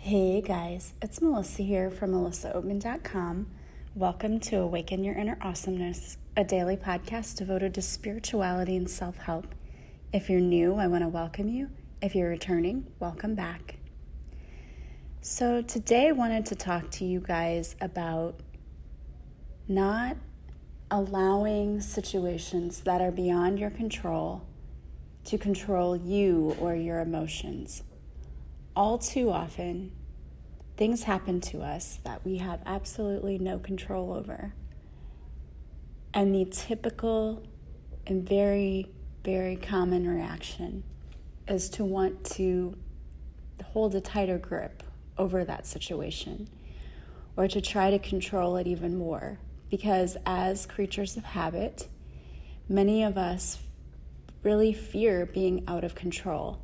Hey guys, it's Melissa here from melissaoatman.com. Welcome to Awaken Your Inner Awesomeness, a daily podcast devoted to spirituality and self-help. If you're new, I want to welcome you. If you're returning, welcome back. So today I wanted to talk to you guys about not allowing situations that are beyond your control to control you or your emotions. All too often, things happen to us that we have absolutely no control over. And the typical and very, very common reaction is to want to hold a tighter grip over that situation or to try to control it even more. Because as creatures of habit, many of us really fear being out of control.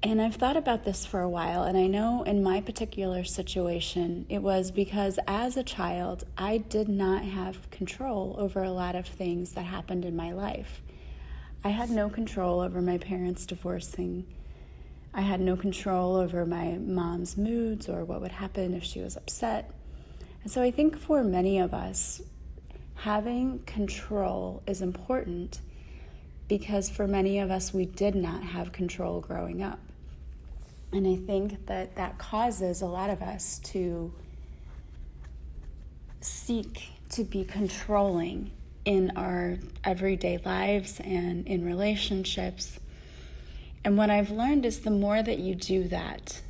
And I've thought about this for a while, and I know in my particular situation, it was because as a child, I did not have control over a lot of things that happened in my life. I had no control over my parents divorcing. I had no control over my mom's moods or what would happen if she was upset. And so I think for many of us, having control is important because for many of us, we did not have control growing up. And I think that causes a lot of us to seek to be controlling in our everyday lives and in relationships. And what I've learned is the more that you do that,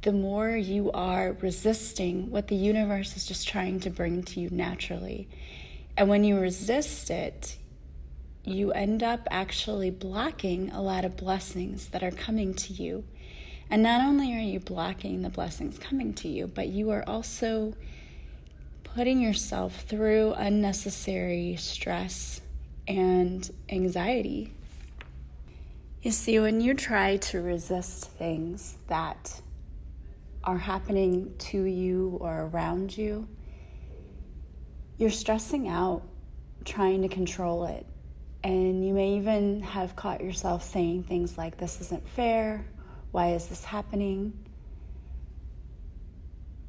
the more you are resisting what the universe is just trying to bring to you naturally. And when you resist it, you end up actually blocking a lot of blessings that are coming to you. And not only are you blocking the blessings coming to you, but you are also putting yourself through unnecessary stress and anxiety. You see, when you try to resist things that are happening to you or around you, you're stressing out trying to control it. And you may even have caught yourself saying things like, this isn't fair, why is this happening?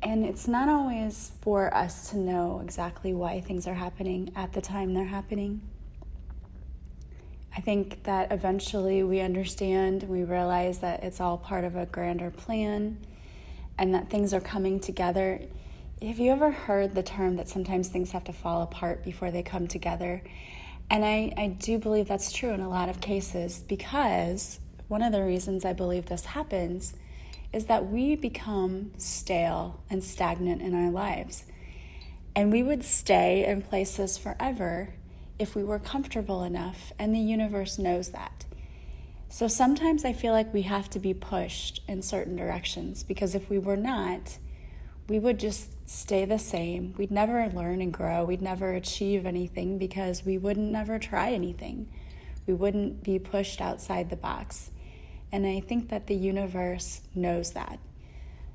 And it's not always for us to know exactly why things are happening at the time they're happening. I think that eventually we understand, we realize that it's all part of a grander plan and that things are coming together. Have you ever heard the term that sometimes things have to fall apart before they come together? And I do believe that's true in a lot of cases, because one of the reasons I believe this happens is that we become stale and stagnant in our lives. And we would stay in places forever if we were comfortable enough, and the universe knows that. So sometimes I feel like we have to be pushed in certain directions, because if we were not, we would just stay the same. We'd never learn and grow. We'd never achieve anything because we wouldn't never try anything. We wouldn't be pushed outside the box. And I think that the universe knows that.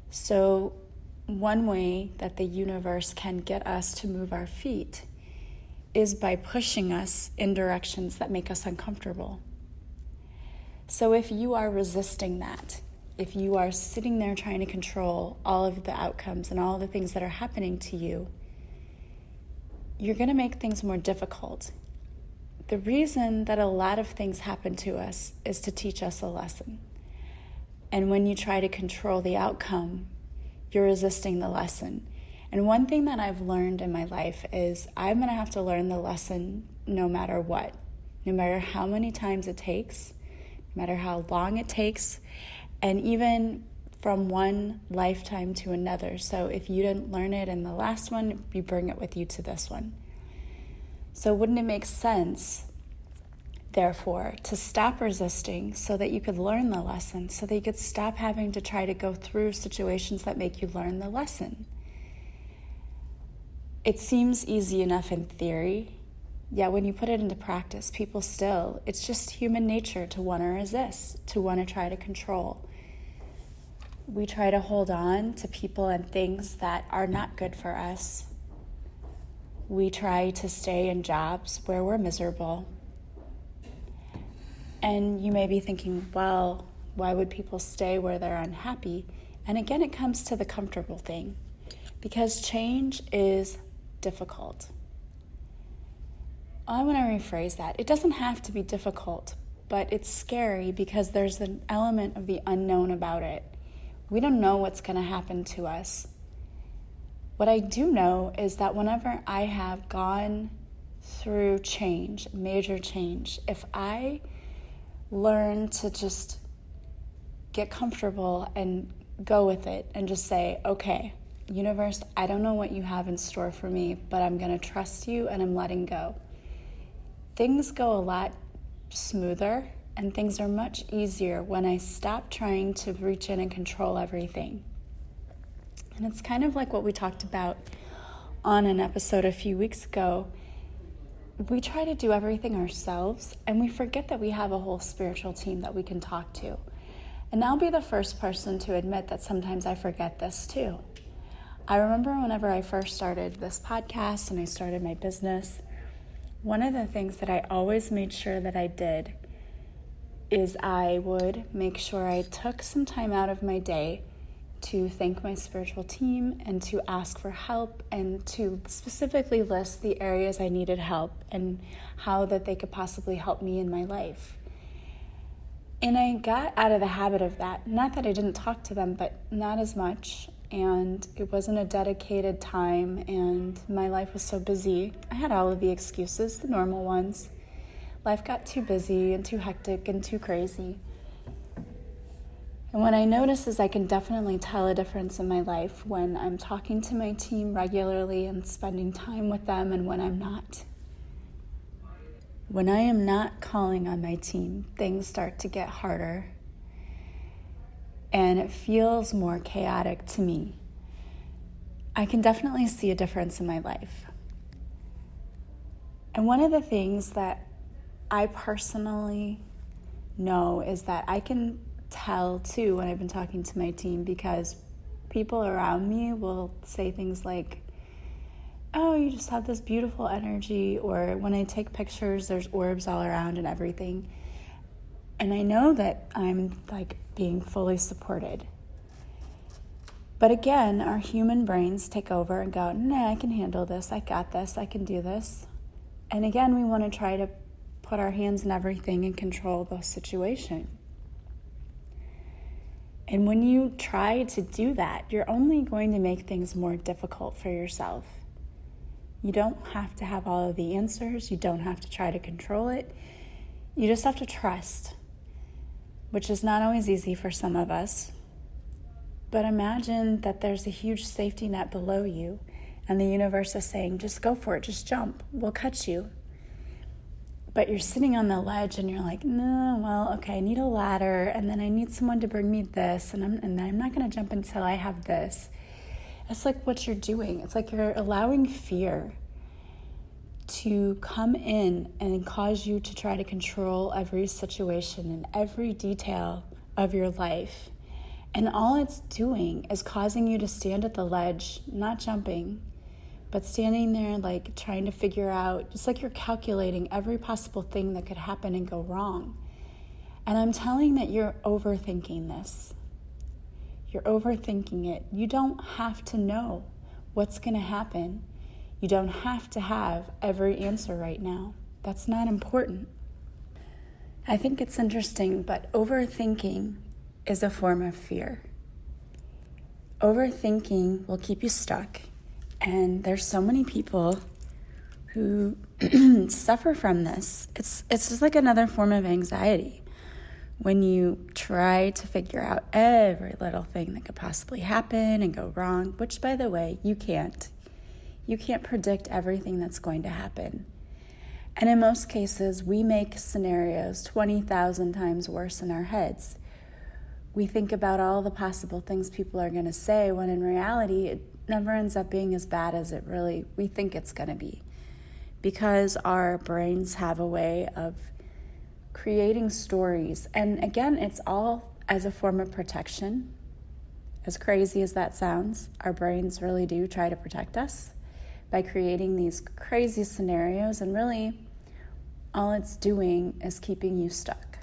So one way that the universe can get us to move our feet is by pushing us in directions that make us uncomfortable. So if you are resisting that, if you are sitting there trying to control all of the outcomes and all the things that are happening to you, you're going to make things more difficult. The reason that a lot of things happen to us is to teach us a lesson. And when you try to control the outcome, you're resisting the lesson. And one thing that I've learned in my life is I'm going to have to learn the lesson no matter what, no matter how many times it takes, no matter how long it takes, and even from one lifetime to another. So if you didn't learn it in the last one, you bring it with you to this one. So wouldn't it make sense, therefore, to stop resisting so that you could learn the lesson, so that you could stop having to try to go through situations that make you learn the lesson? It seems easy enough in theory, yet when you put it into practice, people still, it's just human nature to want to resist, to want to try to control. We try to hold on to people and things that are not good for us. We try to stay in jobs where we're miserable. And you may be thinking, well, why would people stay where they're unhappy? And again, it comes to the comfortable thing, because change is difficult. I want to rephrase that. It doesn't have to be difficult, but it's scary because there's an element of the unknown about it. We don't know what's going to happen to us. What I do know is that whenever I have gone through change, major change, if I learn to just get comfortable and go with it and just say, okay, universe, I don't know what you have in store for me, but I'm going to trust you and I'm letting go. Things go a lot smoother and things are much easier when I stop trying to reach in and control everything. And it's kind of like what we talked about on an episode a few weeks ago. We try to do everything ourselves and we forget that we have a whole spiritual team that we can talk to. And I'll be the first person to admit that sometimes I forget this too. I remember whenever I first started this podcast and I started my business, one of the things that I always made sure that I did is I would make sure I took some time out of my day to thank my spiritual team and to ask for help and to specifically list the areas I needed help and how that they could possibly help me in my life. And I got out of the habit of that. Not that I didn't talk to them, but not as much. And it wasn't a dedicated time, and my life was so busy. I had all of the excuses, the normal ones. Life got too busy and too hectic and too crazy. And what I notice is I can definitely tell a difference in my life when I'm talking to my team regularly and spending time with them and when I'm not. When I am not calling on my team, things start to get harder and it feels more chaotic to me. I can definitely see a difference in my life. And one of the things that I personally know is that I can tell too when I've been talking to my team, because people around me will say things like, oh, you just have this beautiful energy, or when I take pictures, there's orbs all around and everything. And I know that I'm like being fully supported. But again, our human brains take over and go, nah, I can handle this, I got this, I can do this. And again, we want to try to put our hands in everything and control the situation. And when you try to do that, you're only going to make things more difficult for yourself. You don't have to have all of the answers. You don't have to try to control it. You just have to trust, which is not always easy for some of us. But imagine that there's a huge safety net below you, and the universe is saying, just go for it, just jump, we'll catch you. But you're sitting on the ledge and you're like, no, well, okay, I need a ladder, and then I need someone to bring me this, and I'm not going to jump until I have this. It's like what you're doing. It's like you're allowing fear to come in and cause you to try to control every situation and every detail of your life. And all it's doing is causing you to stand at the ledge, not jumping, but standing there like trying to figure out, just like you're calculating every possible thing that could happen and go wrong. And I'm telling that you're overthinking this. You're overthinking it. You don't have to know what's going to happen. You don't have to have every answer right now. That's not important. I think it's interesting, but overthinking is a form of fear. Overthinking will keep you stuck. And there's so many people who suffer from this. It's just like another form of anxiety. When you try to figure out every little thing that could possibly happen and go wrong, which, by the way, you can't. You can't predict everything that's going to happen. And in most cases, we make scenarios 20,000 times worse in our heads. We think about all the possible things people are going to say, when in reality, it never ends up being as bad as we think it's going to be. Because our brains have a way of creating stories. And again, it's all as a form of protection. As crazy as that sounds, our brains really do try to protect us by creating these crazy scenarios, and really all it's doing is keeping you stuck.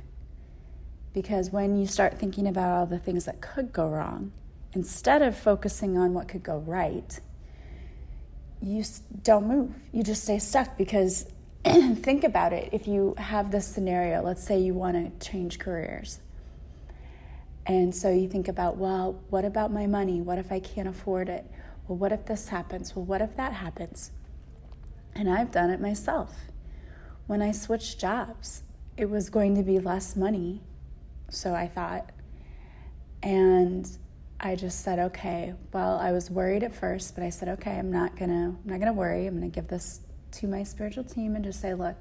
Because when you start thinking about all the things that could go wrong instead of focusing on what could go right, you don't move. You just stay stuck because think about it. If you have this scenario, let's say you want to change careers. And so you think about, well, what about my money? What if I can't afford it? Well, what if this happens? Well, what if that happens? And I've done it myself. When I switched jobs, it was going to be less money, so I thought. And I just said, okay, well, I was worried at first, but I said, okay, I'm not gonna worry. I'm gonna give this to my spiritual team and just say, look,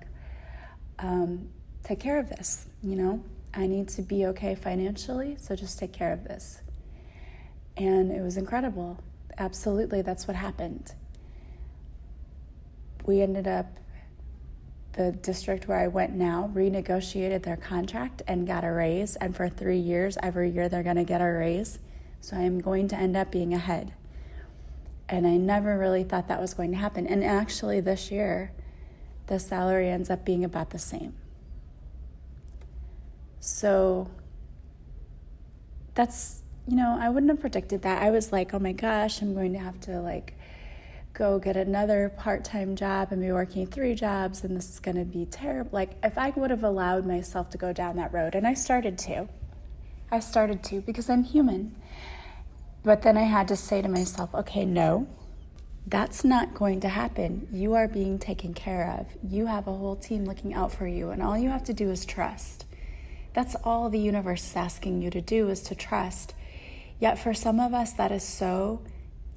take care of this, I need to be okay financially, so just take care of this. And it was incredible. Absolutely, that's what happened. We ended up, the district where I went now renegotiated their contract and got a raise. And for 3 years, every year they're going to get a raise. So I'm going to end up being ahead. And I never really thought that was going to happen. And actually this year, the salary ends up being about the same. So that's, I wouldn't have predicted that. I was like, oh my gosh, I'm going to have to go get another part-time job and be working 3 jobs, and this is going to be terrible. If I would have allowed myself to go down that road, and I started to because I'm human. But then I had to say to myself, okay, no, that's not going to happen. You are being taken care of. You have a whole team looking out for you, and all you have to do is trust. That's all the universe is asking you to do, is to trust. Yet for some of us, that is so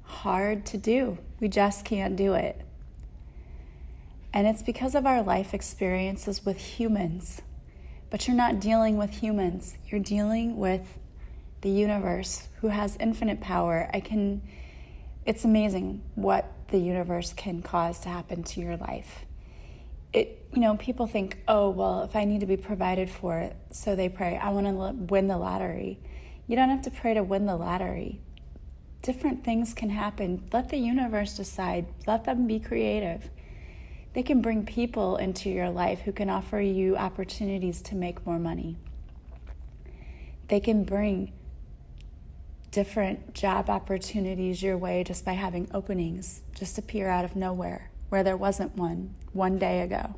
hard to do. We just can't do it. And it's because of our life experiences with humans. But you're not dealing with humans. You're dealing with the universe, who has infinite power. It's amazing what the universe can cause to happen to your life. People think, oh, well, if I need to be provided for, so they pray, I want to win the lottery. You don't have to pray to win the lottery. Different things can happen. Let the universe decide. Let them be creative. They can bring people into your life who can offer you opportunities to make more money. They can bring different job opportunities your way just by having openings just appear out of nowhere where there wasn't one day ago.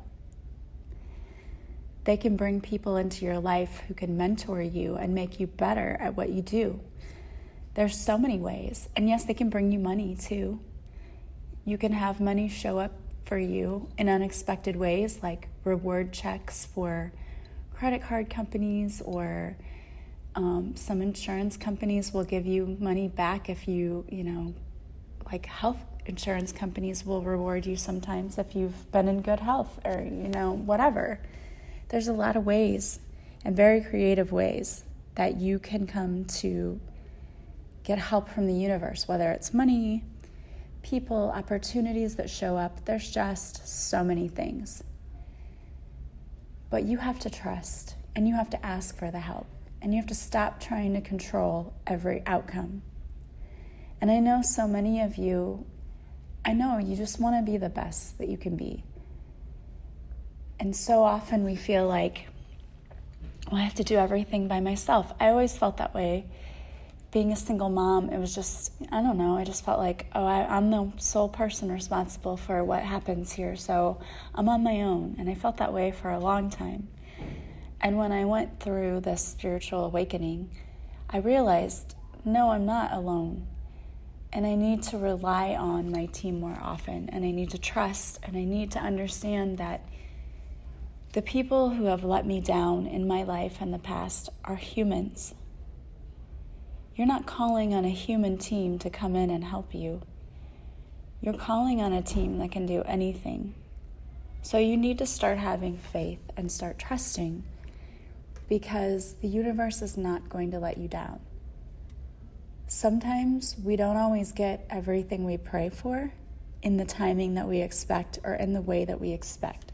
They can bring people into your life who can mentor you and make you better at what you do. There's so many ways. And yes, they can bring you money too. You can have money show up for you in unexpected ways, like reward checks for credit card companies, or some insurance companies will give you money back if like health insurance companies will reward you sometimes if you've been in good health, or, whatever. There's a lot of ways, and very creative ways, that you can come to get help from the universe, whether it's money, people, opportunities that show up. There's just so many things. But you have to trust, and you have to ask for the help, and you have to stop trying to control every outcome. And I know so many of you, you just want to be the best that you can be. And so often we feel like, well, I have to do everything by myself. I always felt that way. Being a single mom, it was just, I just felt like, I'm the sole person responsible for what happens here, so I'm on my own. And I felt that way for a long time. And when I went through this spiritual awakening, I realized, no, I'm not alone. And I need to rely on my team more often, and I need to trust, and I need to understand that the people who have let me down in my life in the past are humans. You're not calling on a human team to come in and help you. You're calling on a team that can do anything. So you need to start having faith and start trusting, because the universe is not going to let you down. Sometimes we don't always get everything we pray for in the timing that we expect or in the way that we expect.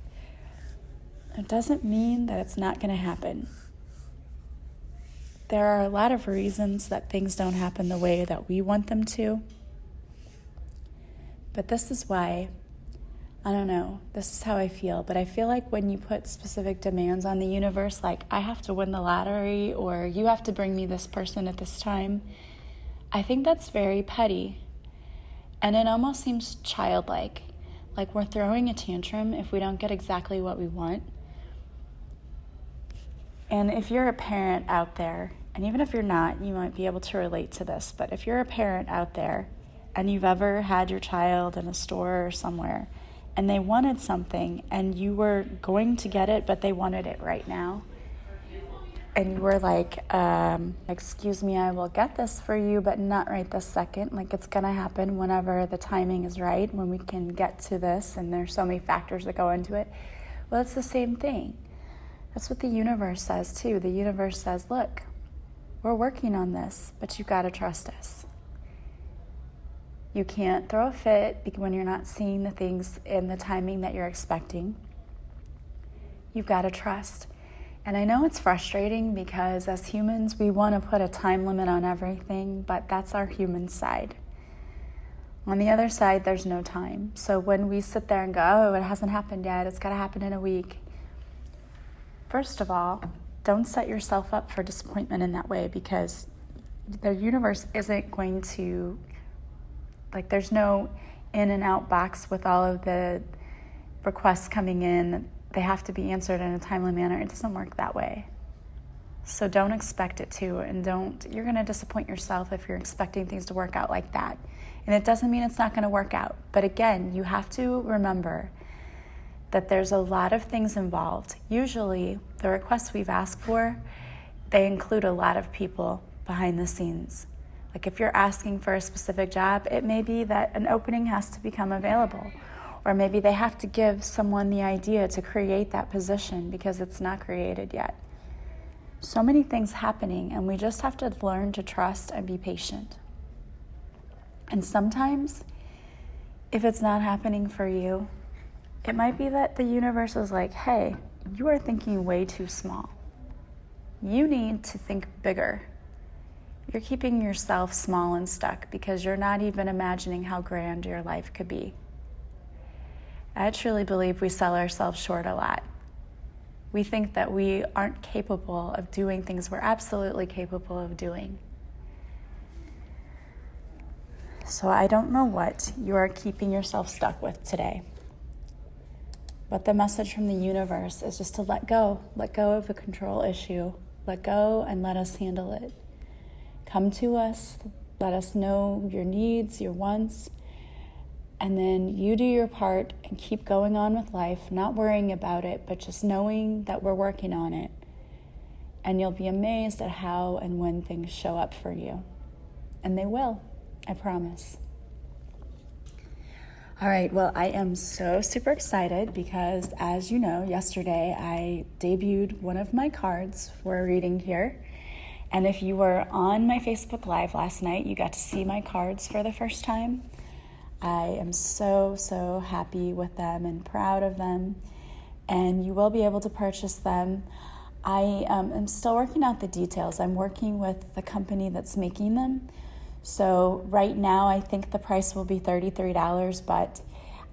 It doesn't mean that it's not going to happen. There are a lot of reasons that things don't happen the way that we want them to. But this is why, this is how I feel. But I feel like when you put specific demands on the universe, like I have to win the lottery, or you have to bring me this person at this time, I think that's very petty, and it almost seems childlike, like we're throwing a tantrum if we don't get exactly what we want. And if you're a parent out there, and even if you're not, you might be able to relate to this, but if you're a parent out there and you've ever had your child in a store or somewhere and they wanted something and you were going to get it, but they wanted it right now, and you were like, excuse me, I will get this for you, but not right this second. Like, it's going to happen whenever the timing is right, when we can get to this, and there's so many factors that go into it. Well, it's the same thing. That's what the universe says, too. The universe says, look, we're working on this, but you've got to trust us. You can't throw a fit when you're not seeing the things in the timing that you're expecting. You've got to trust. And I know it's frustrating because as humans, we want to put a time limit on everything, but that's our human side. On the other side, there's no time. So when we sit there and go, oh, it hasn't happened yet, it's got to happen in a week. First of all, don't set yourself up for disappointment in that way, because the universe isn't going to, like, there's no in and out box with all of the requests coming in. They have to be answered in a timely manner. It doesn't work that way. So don't expect it to, and you're going to disappoint yourself if you're expecting things to work out like that. And it doesn't mean it's not going to work out. But again, you have to remember that there's a lot of things involved. Usually, the requests we've asked for, they include a lot of people behind the scenes. Like if you're asking for a specific job, it may be that an opening has to become available. Or maybe they have to give someone the idea to create that position because it's not created yet. So many things happening, and we just have to learn to trust and be patient. And sometimes, if it's not happening for you, it might be that the universe is like, hey, you are thinking way too small. You need to think bigger. You're keeping yourself small and stuck because you're not even imagining how grand your life could be. I truly believe we sell ourselves short a lot. We think that we aren't capable of doing things we're absolutely capable of doing. So I don't know what you are keeping yourself stuck with today. But the message from the universe is just to let go of the control issue, let go and let us handle it. Come to us, let us know your needs, your wants, and then you do your part and keep going on with life, not worrying about it, but just knowing that we're working on it. And you'll be amazed at how and when things show up for you. And they will, I promise. All right, well, I am so super excited because, as you know, yesterday I debuted one of my cards for a reading here. And if you were on my Facebook Live last night, you got to see my cards for the first time. I am so happy with them and proud of them, and you will be able to purchase them. I am still working out the details. I'm working with the company that's making them. So right now I think the price will be $33, but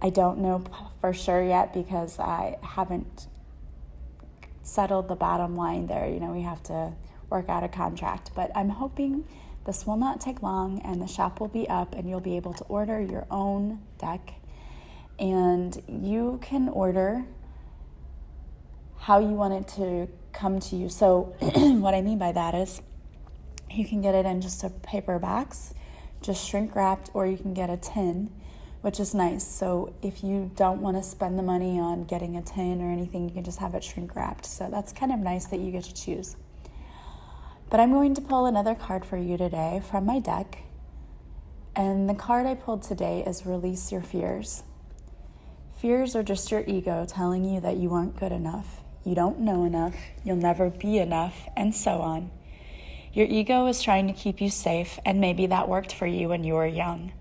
I don't know for sure yet because I haven't settled the bottom line there. You know, we have to work out a contract, but I'm hoping this will not take long and the shop will be up and you'll be able to order your own deck, and you can order how you want it to come to you. So what I mean by that is you can get it in just a paper box, just shrink wrapped, or you can get a tin, which is nice. So if you don't want to spend the money on getting a tin or anything, you can just have it shrink wrapped. So that's kind of nice that you get to choose. But I'm going to pull another card for you today from my deck. And the card I pulled today is Release Your Fears. Fears are just your ego telling you that you aren't good enough, you don't know enough, you'll never be enough, and so on. Your ego is trying to keep you safe, and maybe that worked for you when you were young.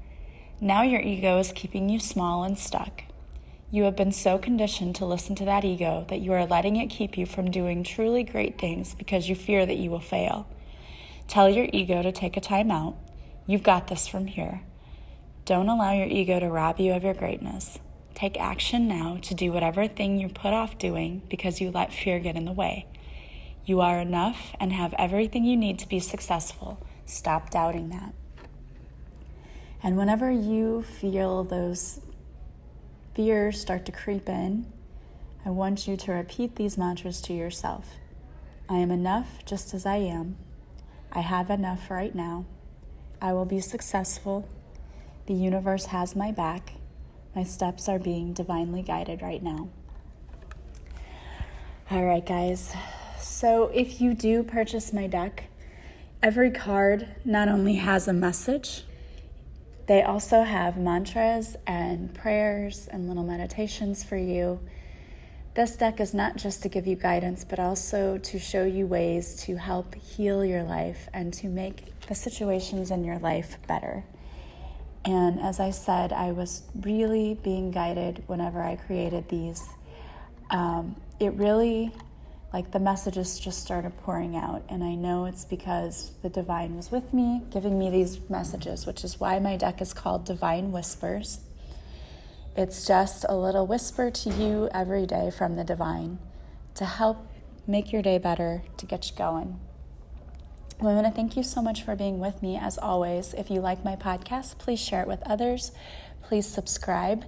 Now your ego is keeping you small and stuck. You have been so conditioned to listen to that ego that you are letting it keep you from doing truly great things because you fear that you will fail. Tell your ego to take a time out. You've got this from here. Don't allow your ego to rob you of your greatness. Take action now to do whatever thing you put off doing because you let fear get in the way. You are enough and have everything you need to be successful. Stop doubting that. And whenever you feel those fears start to creep in, I want you to repeat these mantras to yourself. I am enough just as I am. I have enough right now. I will be successful. The universe has my back. My steps are being divinely guided right now. All right, guys. So if you do purchase my deck, every card not only has a message, they also have mantras and prayers and little meditations for you. This deck is not just to give you guidance, but also to show you ways to help heal your life and to make the situations in your life better. And as I said, I was really being guided whenever I created these. It really, the messages just started pouring out. And I know it's because the divine was with me, giving me these messages, which is why my deck is called Divine Whispers. It's just a little whisper to you every day from the divine to help make your day better, to get you going. I want to thank you so much for being with me, as always. If you like my podcast, please share it with others. Please subscribe.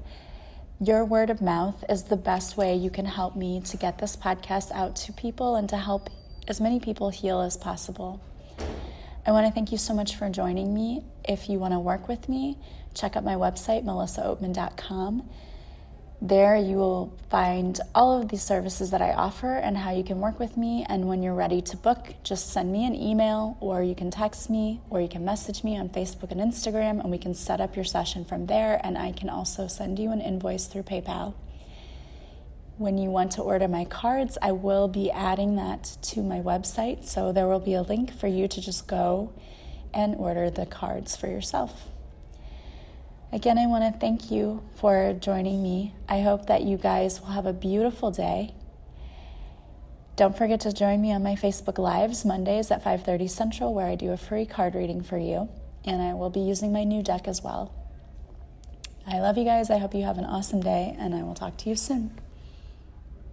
Your word of mouth is the best way you can help me to get this podcast out to people and to help as many people heal as possible. I want to thank you so much for joining me. If you want to work with me, check out my website, melissaoatman.com. There you will find all of the services that I offer and how you can work with me. And when you're ready to book, just send me an email, or you can text me, or you can message me on Facebook and Instagram, and we can set up your session from there. And I can also send you an invoice through PayPal. When you want to order my cards, I will be adding that to my website. So there will be a link for you to just go and order the cards for yourself. Again, I want to thank you for joining me. I hope that you guys will have a beautiful day. Don't forget to join me on my Facebook Lives Mondays at 5:30 Central, where I do a free card reading for you. And I will be using my new deck as well. I love you guys. I hope you have an awesome day, and I will talk to you soon.